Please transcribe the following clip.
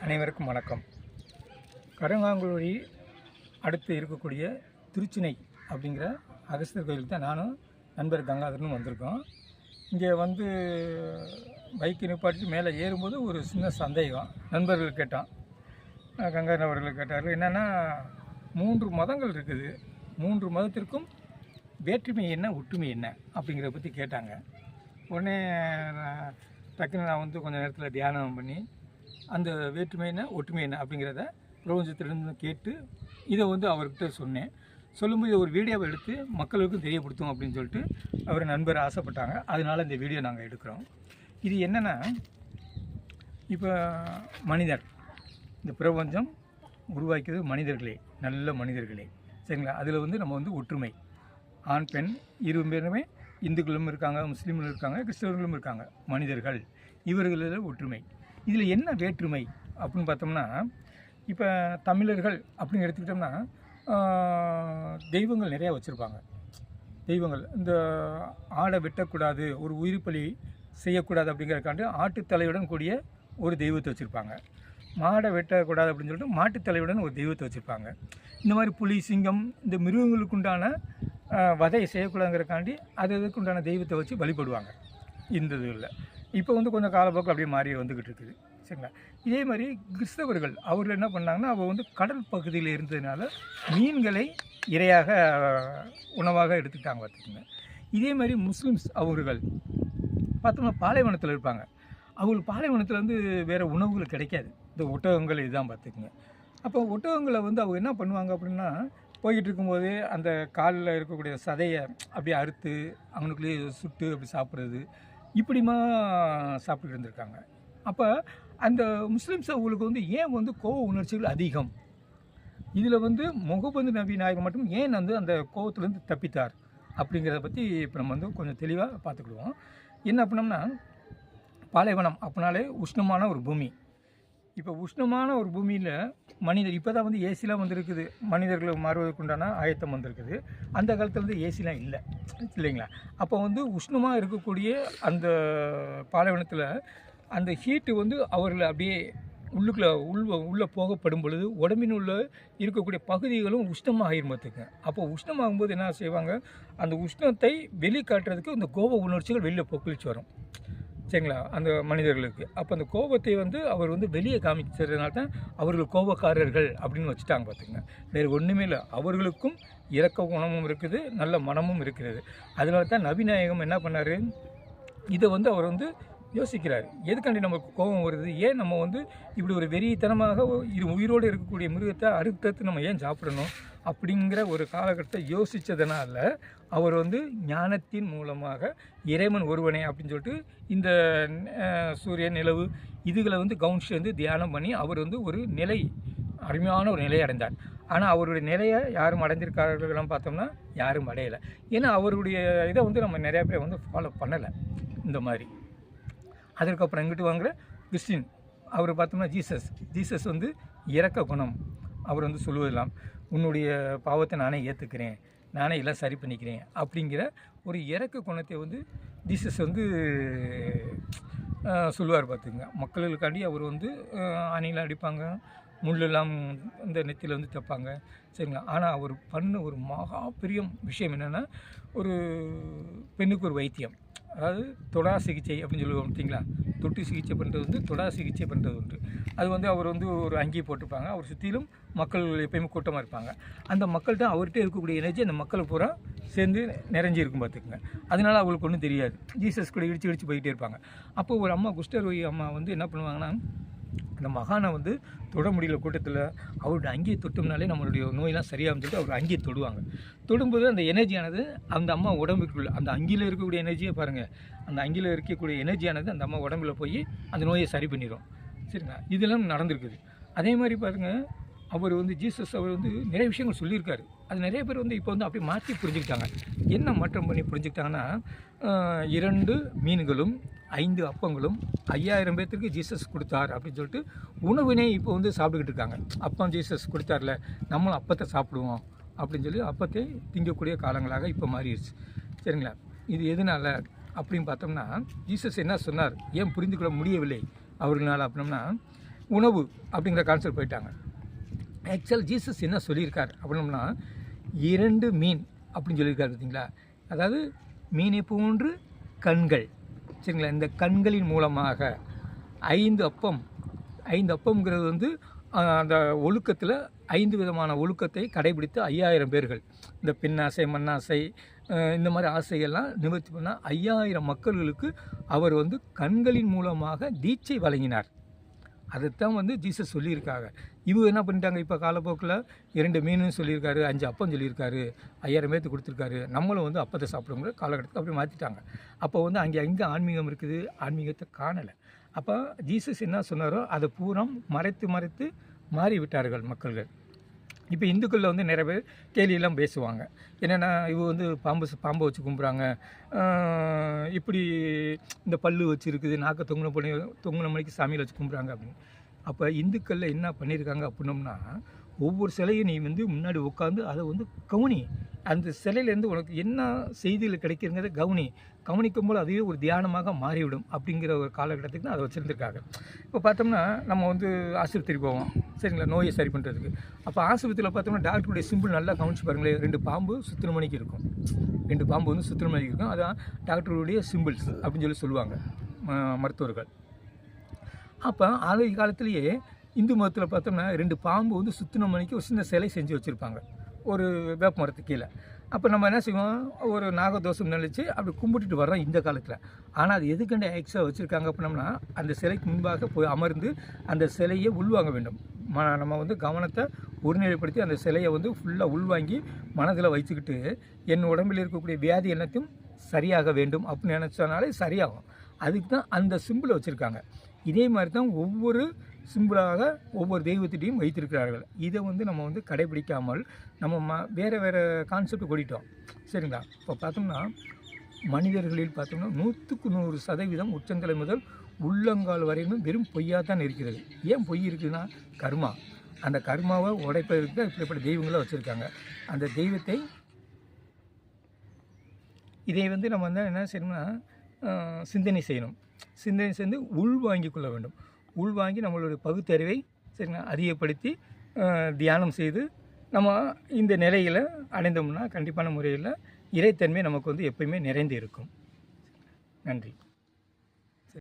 அனைவருக்கும் வணக்கம். கருங்காங்குளூரி அடுத்து இருக்கக்கூடிய திருச்சினை அப்படிங்கிற அகஸ்தியர் கோயிலுக்கு தான் நானும் நண்பர் கங்காதரனும் வந்திருக்கோம். இங்கே வந்து பைக்கு நிப்பாட்டிட்டு மேலே ஏறும்போது ஒரு சின்ன சந்தேகம் நண்பர்கள் கேட்டான். கங்காதரன் அவர்கள் கேட்டார், என்னென்னா 3 மதங்கள் இருக்குது, 3 மதத்திற்கும் வேற்றுமை என்ன ஒற்றுமை என்ன அப்படிங்கிறத பற்றி கேட்டாங்க. உடனே டக்குன்னு நான் வந்து கொஞ்சம் நேரத்தில் தியானம் பண்ணி அந்த வேற்றுமை என்ன ஒற்றுமை என்ன அப்படிங்கிறத பிரபஞ்சத்திலிருந்து கேட்டு இதை வந்து அவர்கிட்ட சொன்னேன். சொல்லும்போது ஒரு வீடியோவை எடுத்து மக்களுக்கும் தெரியப்படுத்தும் அப்படின்னு சொல்லிட்டு அவர் நண்பர் ஆசைப்பட்டாங்க. அதனால் இந்த வீடியோ நாங்கள் எடுக்கிறோம். இது என்னென்னா, இப்போ மனிதர், இந்த பிரபஞ்சம் உருவாக்கியது மனிதர்களே, நல்ல மனிதர்களே, சரிங்களா? அதில் வந்து நம்ம வந்து ஒற்றுமை, ஆண் பெண் இரு பேருமே, இந்துக்களும் இருக்காங்க, முஸ்லீம்களும் இருக்காங்க, கிறிஸ்தவர்களும் இருக்காங்க, மனிதர்கள், இவர்களில் ஒற்றுமை. இதில் என்ன வேற்றுமை அப்படின்னு பார்த்தோம்னா, இப்போ தமிழர்கள் அப்படின்னு எடுத்துக்கிட்டோம்னா தெய்வங்கள் நிறையா வச்சுருப்பாங்க. தெய்வங்கள் இந்த ஆடை வெட்டக்கூடாது, ஒரு உயிர்ப்பலி செய்யக்கூடாது அப்படிங்கிறக்காண்டு ஆட்டுத்தலையுடன் கூடிய ஒரு தெய்வத்தை வச்சுருப்பாங்க. மாடை வெட்டக்கூடாது அப்படின்னு சொல்லிட்டு மாட்டுத்தலையுடன் ஒரு தெய்வத்தை வச்சுருப்பாங்க. இந்த மாதிரி புலி, சிங்கம், இந்த மிருகங்களுக்கு உண்டான வதையை செய்யக்கூடாதுங்கிறக்காண்டி அதுக்கு உண்டான தெய்வத்தை வச்சு வழிபடுவாங்க இந்த இதில். இப்போ வந்து கொஞ்சம் காலப்போக்கில் அப்படியே மாறி வந்துக்கிட்டு இருக்குது, சரிங்களா? இதே மாதிரி கிறிஸ்தவர்கள் அவர்கள் என்ன பண்ணாங்கன்னா, அவங்க வந்து கடல் பகுதியில் இருந்ததுனால மீன்களை இரையாக உணவாக எடுத்துக்கிட்டாங்க பார்த்துக்குங்க. இதே மாதிரி முஸ்லீம்ஸ் அவர்கள் பார்த்தோம்னா பாலைவனத்தில் இருப்பாங்க. அவங்களுக்கு பாலைவனத்தில் வந்து வேறு உணவுகள் கிடைக்காது, இந்த ஒட்டகங்கள் இதுதான் பார்த்துக்குங்க. அப்போ ஒட்டகங்களை வந்து அவங்க என்ன பண்ணுவாங்க அப்படின்னா, போய்கிட்டு இருக்கும்போதே அந்த காலில் இருக்கக்கூடிய சதையை அப்படியே அறுத்து அவனுக்குள்ளேயே சுட்டு அப்படி சாப்பிட்றது, இப்படிமா சாப்பிட்டு இருந்திருக்காங்க. அப்போ அந்த முஸ்லீம்ஸ் அவங்களுக்கு வந்து ஏன் வந்து கோப உணர்ச்சிகள் அதிகம்? இதில் வந்து முகமது நபி நாயகம் மட்டும் ஏன் வந்து அந்த கோபத்துலேருந்து தப்பித்தார் அப்படிங்கிறத பற்றி இப்போ நம்ம வந்து கொஞ்சம் தெளிவாக பார்த்துக்கிடுவோம். என்ன அப்படின்னம்னா, பாலைவனம் அப்படின்னாலே உஷ்ணமான ஒரு பூமி. இப்போ உஷ்ணமான ஒரு பூமியில் மனிதர் இப்போ தான் வந்து ஏசிலாம் வந்துருக்குது, மனிதர்களை மாறுவதற்குண்டான ஆயத்தம் வந்திருக்குது. அந்த காலத்தில் வந்து ஏசிலாம் இல்லை, இல்லைங்களா? அப்போ வந்து உஷ்ணமாக இருக்கக்கூடிய அந்த பாலைவனத்தில் அந்த ஹீட்டு வந்து அவர்களை அப்படியே உள்ளே போகப்படும் பொழுது உடம்பின் உள்ள இருக்கக்கூடிய பகுதிகளும் உஷ்ணமாக ஆகிருமத்துங்க. அப்போ உஷ்ணமாகும்போது என்ன செய்வாங்க, அந்த உஷ்ணத்தை வெளிக்காட்டுறதுக்கு இந்த கோப உணர்ச்சிகள் வெளியில் பொக்குளிச்சு வரும், சரிங்களா, அந்த மனிதர்களுக்கு. அப்போ அந்த கோபத்தை வந்து அவர் வந்து வெளியே காமிச்சதுனால தான் அவர்கள் கோபக்காரர்கள் அப்படின்னு வச்சுட்டாங்க பார்த்துங்க. வேறு ஒன்றுமே இல்லை, அவர்களுக்கும் இரக்க குணமும் இருக்குது, நல்ல மனமும் இருக்கிறது. அதனால தான் நபிநாயகம் என்ன பண்ணார், இதை வந்து அவர் வந்து யோசிக்கிறார். எதுக்காண்டி நமக்கு கோபம் வருது, ஏன் நம்ம வந்து இப்படி ஒரு வெறித்தனமாக உயிரோடு இருக்கக்கூடிய மிருகத்தை அறுத்தத்து நம்ம ஏன் சாப்பிடணும் அப்படிங்கிற ஒரு காலகட்டத்தை யோசித்ததுனால அவர் வந்து ஞானத்தின் மூலமாக இறைவன் ஒருவனே அப்படின்னு சொல்லிட்டு இந்த சூரியன், நிலவு இதுகளை வந்து கவனிச்சு வந்து தியானம் பண்ணி அவர் வந்து ஒரு நிலை, அருமையான ஒரு நிலையை அடைந்தார். ஆனால் அவருடைய நிலையை யாரும் அடைஞ்சிருக்கார்கள்லாம் பார்த்தோம்னா யாரும் அடையலை. ஏன்னா அவருடைய இதை வந்து நம்ம நிறையா பேர் வந்து ஃபாலோ பண்ணலை இந்த மாதிரி. அதற்கப்புறம் எங்கிட்டு வாங்குகிற கிறிஸ்டின் அவர் பார்த்தோம்னா ஜீசஸ் வந்து இரக்க குணம். அவர் வந்து சொல்லுவதெல்லாம், உன்னுடைய பாவத்தை நானே ஏற்றுக்கிறேன், நானே எல்லாம் சரி பண்ணிக்கிறேன் அப்படிங்கிற ஒரு இரக்க குணத்தை வந்து ஜீசஸ் வந்து சொல்லுவார் பார்த்துங்க. மக்களுக்காண்டி அவர் வந்து அணிலாம் அடிப்பாங்க, முள்ளெல்லாம் இந்த நெத்தியில் வந்து தைப்பாங்க, சரிங்களா? ஆனால் அவர் பண்ண ஒரு மகா பெரிய விஷயம் என்னென்னா, ஒரு பெண்ணுக்கு ஒரு வைத்தியம், அதாவது தொடா சிகிச்சை அப்படின்னு சொல்லுவோம் பார்த்தீங்களா. தொட்டு சிகிச்சை பண்ணுறது வந்து தொடா சிகிச்சை பண்ணுறது உண்டு. அது வந்து அவர் வந்து ஒரு அங்கி போட்டிருப்பாங்க, அவர் சுற்றிலும் மக்கள் எப்பயுமே கூட்டமாக இருப்பாங்க. அந்த மக்கள்கிட்ட அவர்கிட்ட இருக்கக்கூடிய எனர்ஜி அந்த மக்கள் பூரா சேர்ந்து நிறைஞ்சி இருக்கும் பார்த்துக்குங்க. அதனால அவங்களுக்கு ஒன்றும் தெரியாது, ஜீசஸ் கூட இடித்து போய்கிட்டே இருப்பாங்க. அப்போது ஒரு அம்மா, குஷ்டரோகி அம்மா வந்து என்ன பண்ணுவாங்கன்னா, அந்த மகானை வந்து தொட முடியல கூட்டத்தில், அவருடைய அங்கேயே தொட்டோம்னாலே நம்மளுடைய நோயெல்லாம் சரியாகும் சொல்லிட்டு அவர் அங்கேயே தொடுவாங்க. தொடும்போது அந்த எனர்ஜியானது அந்த அம்மா உடம்புக்குள்ள, அந்த அங்கியில் இருக்கக்கூடிய எனர்ஜியை பாருங்கள், அந்த அங்கியில் இருக்கக்கூடிய எனர்ஜியானது அந்த அம்மா உடம்புல போய் அந்த நோயை சரி பண்ணிடும், சரிங்களா? இதெல்லாம் நடந்திருக்குது. அதே மாதிரி பாருங்கள், அவர் வந்து ஜீசஸ் அவர் வந்து நிறைய விஷயங்கள் சொல்லியிருக்காரு. அது நிறைய பேர் வந்து இப்போ வந்து அப்படி மாற்றி புரிஞ்சுக்கிட்டாங்க. என்ன மாற்றம் பண்ணி புரிஞ்சுக்கிட்டாங்கன்னா, 2 மீன்களும் 5 அப்பங்களும் 5000 பேர்த்துக்கு ஜீசஸ் கொடுத்தார் அப்படின்னு சொல்லிட்டு உணவினே இப்போ வந்து சாப்பிட்டுக்கிட்டு இருக்காங்க. அப்பம் ஜீசஸ் கொடுத்தார்ல, நம்மளும் அப்பத்தை சாப்பிடுவோம் அப்படின்னு சொல்லி அப்பத்தை திங்கக்கூடிய காலங்களாக இப்போ மாறிடுச்சு, சரிங்களா? இது எதனால் அப்படின்னு பார்த்தோம்னா, ஜீசஸ் என்ன சொன்னார், ஏன் புரிந்து கொள்ள முடியவில்லை அவர்களால் அப்படின்னா, உணவு அப்படிங்கிற கான்செப்ட் போயிட்டாங்க. ஆக்சுவல் ஜீசஸ் என்ன சொல்லியிருக்கார் அப்படின்னோம்னா 2 மீன் அப்படின்னு சொல்லியிருக்காரு பார்த்தீங்களா. அதாவது மீனை போன்று கண்கள், சரிங்களா. இந்த கண்களின் மூலமாக 5 அப்பம், 5 அப்பம்ங்கிறது வந்து அந்த ஒழுக்கத்தில் 5 விதமான ஒழுக்கத்தை கடைபிடித்த 5000 பேர்கள். இந்த பெண்ணாசை, மண்ணாசை, இந்த மாதிரி ஆசைகள்லாம் நிவர்த்தி பண்ண 5000 மக்களுக்கு அவர் வந்து கண்களின் மூலமாக தீட்சை வழங்கினார். அதைத்தான் வந்து ஜீசஸ் சொல்லியிருக்காங்க. இவங்க என்ன பண்ணிட்டாங்க, இப்போ காலப்போக்கில் 2 மீன் சொல்லியிருக்காரு, 5 அப்பம் சொல்லியிருக்காரு, 5000 பேர்த்து கொடுத்துருக்காரு, நம்மளும் வந்து அப்பத்தை சாப்பிடுங்கிற காலகட்டத்துக்கு அப்படி மாற்றிட்டாங்க. அப்போ வந்து அங்கே ஆன்மீகம் இருக்குது, ஆன்மீகத்தை காணலை. அப்போ ஜீசஸ் என்ன சொன்னாரோ அதை பூரா மறைத்து மாறிவிட்டார்கள் மக்கள்கள். இப்போ இந்துக்களில் வந்து நிறைய பேர் கேலியெல்லாம் பேசுவாங்க. என்னென்னா இவங்க வந்து பாம்பை வச்சு கும்பிட்றாங்க, இப்படி இந்த பல்லு வச்சுருக்குது, நாக்கை தொங்குன மணிக்கு சாமியில் வச்சு கும்பிட்றாங்க அப்படின்னு. அப்போ இந்துக்களில் என்ன பண்ணியிருக்காங்க அப்படின்னோம்னா, ஒவ்வொரு சிலையும் நீ வந்து முன்னாடி உட்காந்து அதை வந்து கவனி, அந்த சிலையிலேருந்து உனக்கு என்ன செய்திகள் கிடைக்கிறங்கிறத கவனிக்கும் போது அதுவே ஒரு தியானமாக மாறிவிடும் அப்படிங்கிற ஒரு காலகட்டத்துக்கு தான் அதை வச்சுருந்துருக்காங்க. இப்போ பார்த்தோம்னா நம்ம வந்து ஆஸ்பத்திரி போவோம், சரிங்களா, நோயை சரி பண்ணுறதுக்கு. அப்போ ஆஸ்பத்திரியில் பார்த்தோம்னா டாக்டருடைய சிம்பிள் நல்லா கவனிச்சு பாருங்களேன். 2 பாம்பு சுத்தின மணிக்கு இருக்கும், 2 பாம்பு வந்து சுத்தின மணிக்கு இருக்கும். அதான் டாக்டருடைய சிம்பிள்ஸ் அப்படின்னு சொல்லுவாங்க மருத்துவர்கள். அப்போ ஆதி காலத்திலேயே இந்து மதத்தில் பார்த்தோம்னா 2 பாம்பு வந்து சுத்தின மணிக்கு ஒரு சின்ன சிலை செஞ்சு வச்சுருப்பாங்க ஒரு வேப்ப மரத்துக்கு கீழே. அப்போ நம்ம என்ன செய்வோம், ஒரு நாகதோஷம் நினைச்சு அப்படி கும்பிட்டுட்டு வர்றோம் இந்த காலத்தில். ஆனால் அது எதுக்கண்ட எக்ஸ்ட்ரா வச்சுருக்காங்க அப்படின்னோம்னா, அந்த சிலைக்கு முன்பாக போய் அமர்ந்து அந்த சிலையை உள்வாங்க வேண்டும். நம்ம வந்து கவனத்தை ஒருநிலைப்படுத்தி அந்த சிலையை வந்து ஃபுல்லாக உள்வாங்கி மனதில் வச்சுக்கிட்டு என் உடம்பில் இருக்கக்கூடிய வியாதி எல்லாத்தையும் சரியாக வேண்டும் அப்படின்னு நினச்சனாலே சரியாகும். அதுக்கு தான் அந்த சிம்பிளை வச்சுருக்காங்க. இதே மாதிரி தான் ஒவ்வொரு சிம்பிளாக ஒவ்வொரு தெய்வத்திட்டையும் வைத்திருக்கிறார்கள். இதை வந்து நம்ம வந்து கடைபிடிக்காமல் நம்ம வேறு கான்செப்ட் ஓடிட்டோம், சரிங்களா. இப்போ பார்த்தோம்னா மனிதர்களில் பார்த்தோம்னா 100க்கு 100% உச்சந்தலை முதல் உள்ளங்கால் வரையிலும் வெறும் பொய்யாக தான் இருக்கிறது. ஏன் பொய் இருக்குதுன்னா கர்மா. அந்த கர்மாவை உடைப்பதற்கு தான் இப்படிப்பட்ட தெய்வங்களை வச்சுருக்காங்க. அந்த தெய்வத்தை இதை வந்து நம்ம வந்து என்ன செய்யணும்னா சிந்தனை செய்யணும். சிந்தனை செய்து உள்வாங்கிக் கொள்ள வேண்டும். உள்வாங்கி நம்மளுடைய பகுத்தறிவை சரிங்களா அதிகப்படுத்தி தியானம் செய்து நம்ம இந்த நிலையில் அடைந்தோம்னா கண்டிப்பான முறையில் இறைத்தன்மை நமக்கு வந்து எப்பயுமே நிறைந்து இருக்கும். நன்றி.